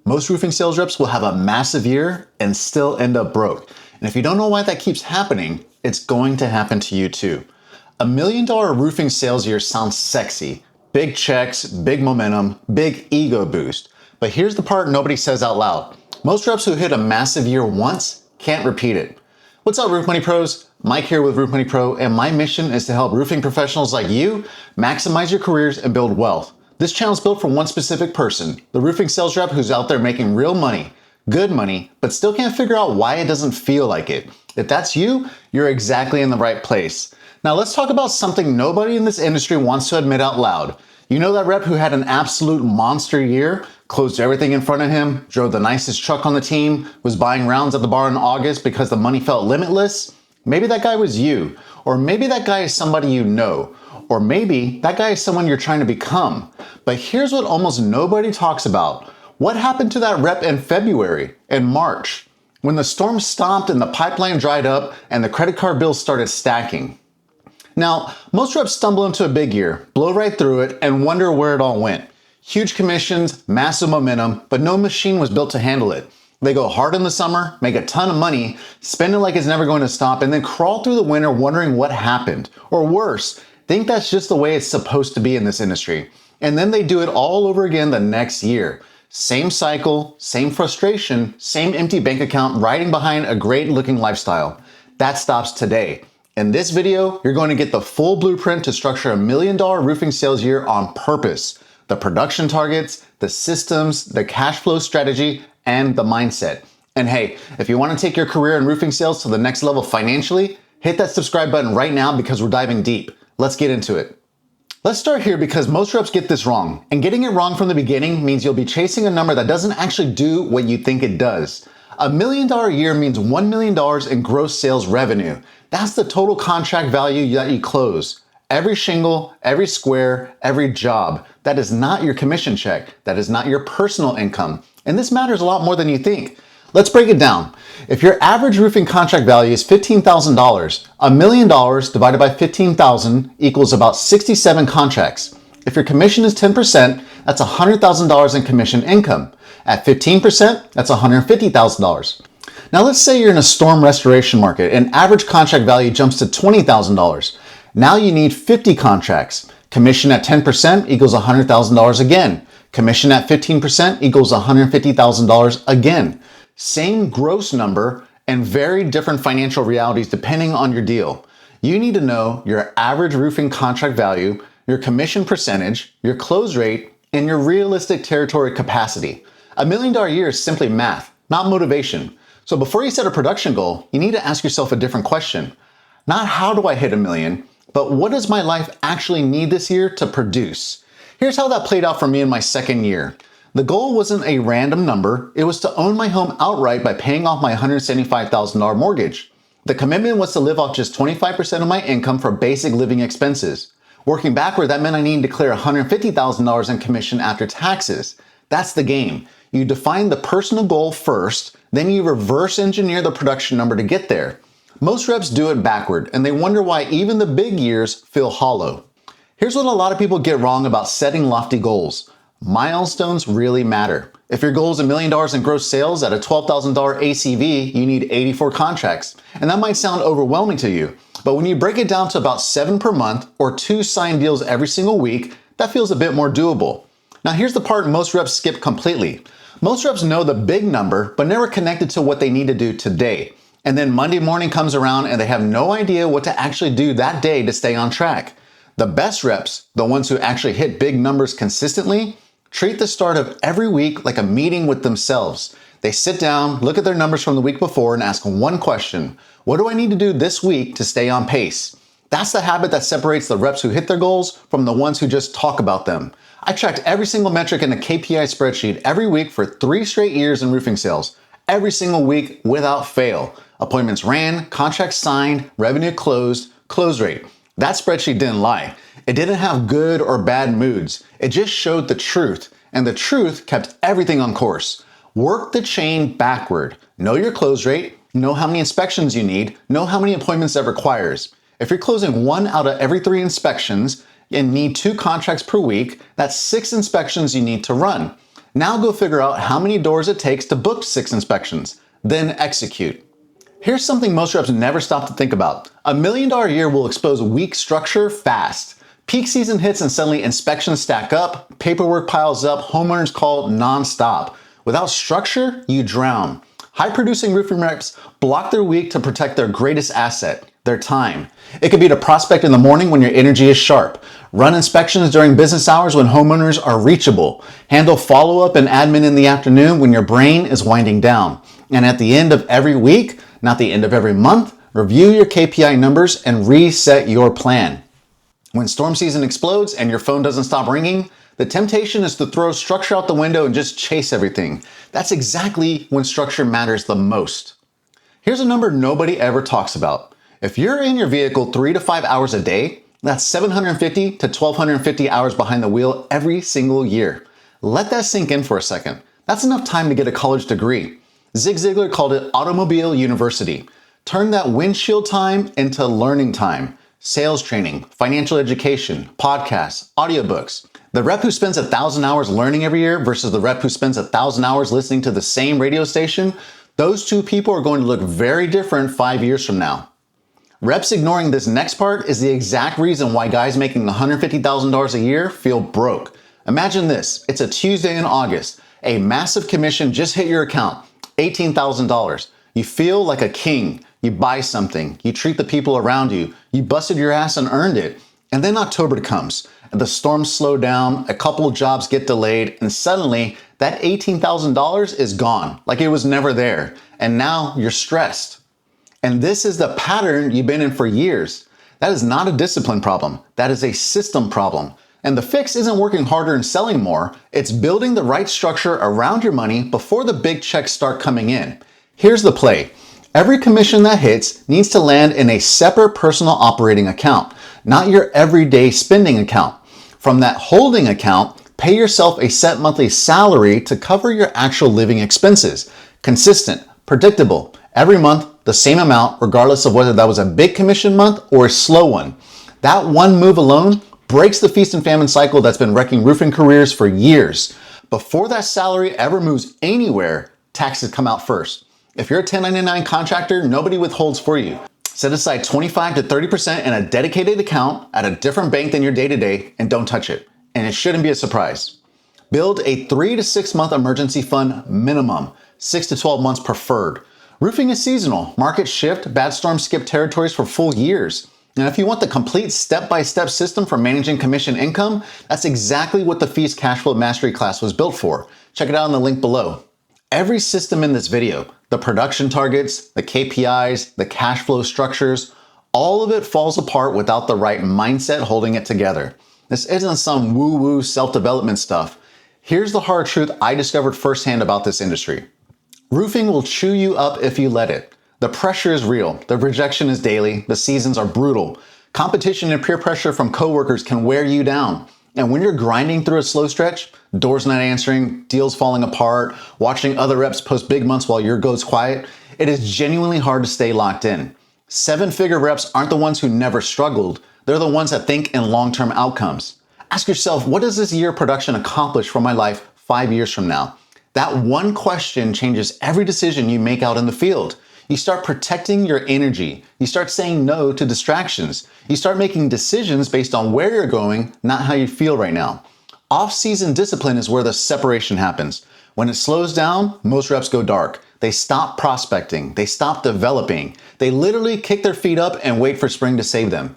Most roofing sales reps will have a massive year and still end up broke. And if you don't know why that keeps happening, it's going to happen to you too. $1 million roofing sales year sounds sexy. Big checks, big momentum, big ego boost. But here's the part nobody says out loud. Most reps who hit a massive year once can't repeat it. What's up, Roof Money Pros? Mike here with Roof Money Pro, and my mission is to help roofing professionals like you maximize your careers and build wealth. This channel is built for one specific person, the roofing sales rep who's out there making real money, good money, but still can't figure out why it doesn't feel like it. If that's you, you're exactly in the right place. Now let's talk about something nobody in this industry wants to admit out loud. You know that rep who had an absolute monster year, closed everything in front of him, drove the nicest truck on the team, was buying rounds at the bar in August because the money felt limitless? Maybe that guy was you, or maybe that guy is somebody you know, or maybe that guy is someone you're trying to become. But here's what almost nobody talks about. What happened to that rep in February and March, when the storm stopped and the pipeline dried up and the credit card bills started stacking? Now, most reps stumble into a big year, blow right through it, and wonder where it all went. Huge commissions, massive momentum, but no machine was built to handle it. They go hard in the summer, make a ton of money, spend it like it's never going to stop, and then crawl through the winter wondering what happened. Or worse, think that's just the way it's supposed to be in this industry. And then they do it all over again the next year. Same cycle, same frustration, same empty bank account riding behind a great looking lifestyle. That stops today. In this video, you're going to get the full blueprint to structure $1 million roofing sales year on purpose. The production targets, the systems, the cash flow strategy, and the mindset. And hey, if you want to take your career in roofing sales to the next level financially, hit that subscribe button right now because we're diving deep. Let's get into it. Let's start here because most reps get this wrong. And getting it wrong from the beginning means you'll be chasing a number that doesn't actually do what you think it does. $1 million year means $1 million in gross sales revenue. That's the total contract value that you close. Every shingle, every square, every job. That is not your commission check. That is not your personal income. And this matters a lot more than you think. Let's break it down. If your average roofing contract value is $15,000, $1 million divided by 15,000 equals about 67 contracts. If your commission is 10%, that's $100,000 in commission income. At 15%, that's $150,000. Now let's say you're in a storm restoration market and average contract value jumps to $20,000. Now you need 50 contracts. Commission at 10% equals $100,000 again. Commission at 15% equals $150,000 again. Same gross number and very different financial realities depending on your deal. You need to know your average roofing contract value, your commission percentage, your close rate, and your realistic territory capacity. $1 million year is simply math, not motivation. So before you set a production goal, you need to ask yourself a different question. Not how do I hit $1 million, but what does my life actually need this year to produce? Here's how that played out for me in my second year. The goal wasn't a random number. It was to own my home outright by paying off my $175,000 mortgage. The commitment was to live off just 25% of my income for basic living expenses. Working backward, that meant I needed to clear $150,000 in commission after taxes. That's the game. You define the personal goal first, then you reverse engineer the production number to get there. Most reps do it backward, and they wonder why even the big years feel hollow. Here's what a lot of people get wrong about setting lofty goals. Milestones really matter. If your goal is $1 million in gross sales at a $12,000 ACV, you need 84 contracts. And that might sound overwhelming to you, but when you break it down to about 7 per month or 2 signed deals every single week, that feels a bit more doable. Now here's the part most reps skip completely. Most reps know the big number, but never connected to what they need to do today. And then Monday morning comes around and they have no idea what to actually do that day to stay on track. The best reps, the ones who actually hit big numbers consistently, treat the start of every week like a meeting with themselves. They sit down, look at their numbers from the week before and ask one question. What do I need to do this week to stay on pace? That's the habit that separates the reps who hit their goals from the ones who just talk about them. I tracked every single metric in a KPI spreadsheet every week for 3 straight years in roofing sales. Every single week without fail. Appointments ran, contracts signed, revenue closed, close rate. That spreadsheet didn't lie. It didn't have good or bad moods. It just showed the truth, and the truth kept everything on course. Work the chain backward. Know your close rate, know how many inspections you need, know how many appointments that requires. If you're closing 1 out of every 3 inspections and need 2 contracts per week, that's 6 inspections you need to run. Now go figure out how many doors it takes to book 6 inspections, then execute. Here's something most reps never stop to think about. $1 million year will expose weak structure fast. Peak season hits and suddenly inspections stack up, paperwork piles up, homeowners call nonstop. Without structure, you drown. High-producing roofing reps block their week to protect their greatest asset, their time. It could be to prospect in the morning when your energy is sharp. Run inspections during business hours when homeowners are reachable. Handle follow-up and admin in the afternoon when your brain is winding down. And at the end of every week, not the end of every month, review your KPI numbers and reset your plan. When storm season explodes and your phone doesn't stop ringing, the temptation is to throw structure out the window and just chase everything. That's exactly when structure matters the most. Here's a number nobody ever talks about. If you're in your vehicle 3 to 5 hours a day, that's 750 to 1250 hours behind the wheel every single year. Let that sink in for a second. That's enough time to get a college degree. Zig Ziglar called it Automobile University. Turn that windshield time into learning time. Sales training, financial education, podcasts, audiobooks. The rep who spends 1,000 hours learning every year versus the rep who spends 1,000 hours listening to the same radio station, those two people are going to look very different 5 years from now. Reps ignoring this next part is the exact reason why guys making $150,000 a year feel broke. Imagine this, it's a Tuesday in August. A massive commission just hit your account, $18,000. You feel like a king. You buy something, you treat the people around you, you busted your ass and earned it. And then October comes, and the storms slow down, a couple of jobs get delayed, and suddenly that $18,000 is gone, like it was never there. And now you're stressed. And this is the pattern you've been in for years. That is not a discipline problem, that is a system problem. And the fix isn't working harder and selling more, it's building the right structure around your money before the big checks start coming in. Here's the play. Every commission that hits needs to land in a separate personal operating account, not your everyday spending account. From that holding account, pay yourself a set monthly salary to cover your actual living expenses. Consistent, predictable, every month the same amount regardless of whether that was a big commission month or a slow one. That one move alone breaks the feast and famine cycle that's been wrecking roofing careers for years. Before that salary ever moves anywhere, taxes come out first. If you're a 1099 contractor, nobody withholds for you. Set aside 25 to 30% in a dedicated account at a different bank than your day-to-day and don't touch it. And it shouldn't be a surprise. Build a 3 to 6 month emergency fund minimum, 6 to 12 months preferred. Roofing is seasonal. Markets shift, bad storms skip territories for full years. And if you want the complete step-by-step system for managing commission income, that's exactly what the F.E.A.S.T Cash Flow Mastery class was built for. Check it out in the link below. Every system in this video, the production targets, the KPIs, the cash flow structures, all of it falls apart without the right mindset holding it together. This isn't some woo-woo self-development stuff. Here's the hard truth I discovered firsthand about this industry. Roofing will chew you up if you let it. The pressure is real, the rejection is daily, the seasons are brutal. Competition and peer pressure from coworkers can wear you down. And when you're grinding through a slow stretch, doors not answering, deals falling apart, watching other reps post big months while your goes quiet, it is genuinely hard to stay locked in. 7-figure reps aren't the ones who never struggled. They're the ones that think in long-term outcomes. Ask yourself, what does this year of production accomplish for my life 5 years from now? That one question changes every decision you make out in the field. You start protecting your energy. You start saying no to distractions. You start making decisions based on where you're going, not how you feel right now. Off-season discipline is where the separation happens. When it slows down, most reps go dark. They stop prospecting. They stop developing. They literally kick their feet up and wait for spring to save them.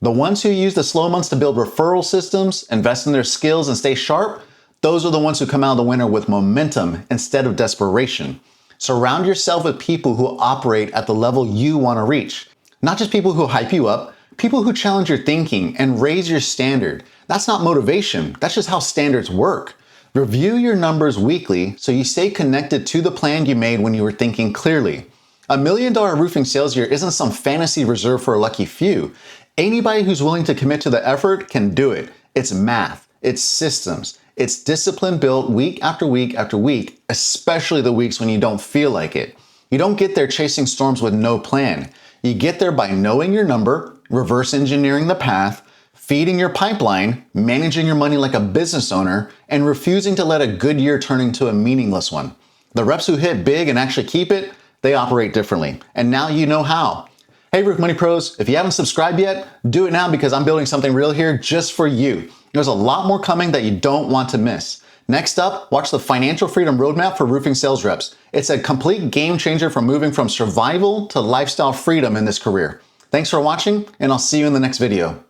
The ones who use the slow months to build referral systems, invest in their skills, and stay sharp, those are the ones who come out of the winter with momentum instead of desperation. Surround yourself with people who operate at the level you want to reach. Not just people who hype you up, people who challenge your thinking and raise your standard. That's not motivation, that's just how standards work. Review your numbers weekly so you stay connected to the plan you made when you were thinking clearly. $1 million roofing sales year isn't some fantasy reserved for a lucky few. Anybody who's willing to commit to the effort can do it. It's math, it's systems. It's discipline built week after week after week, especially the weeks when you don't feel like it. You don't get there chasing storms with no plan. You get there by knowing your number, reverse engineering the path, feeding your pipeline, managing your money like a business owner, and refusing to let a good year turn into a meaningless one. The reps who hit big and actually keep it, they operate differently. And now you know how. Hey, Roof Money Pros, if you haven't subscribed yet, do it now because I'm building something real here just for you. There's a lot more coming that you don't want to miss. Next up, watch the Financial Freedom Roadmap for Roofing Sales Reps. It's a complete game changer for moving from survival to lifestyle freedom in this career. Thanks for watching, and I'll see you in the next video.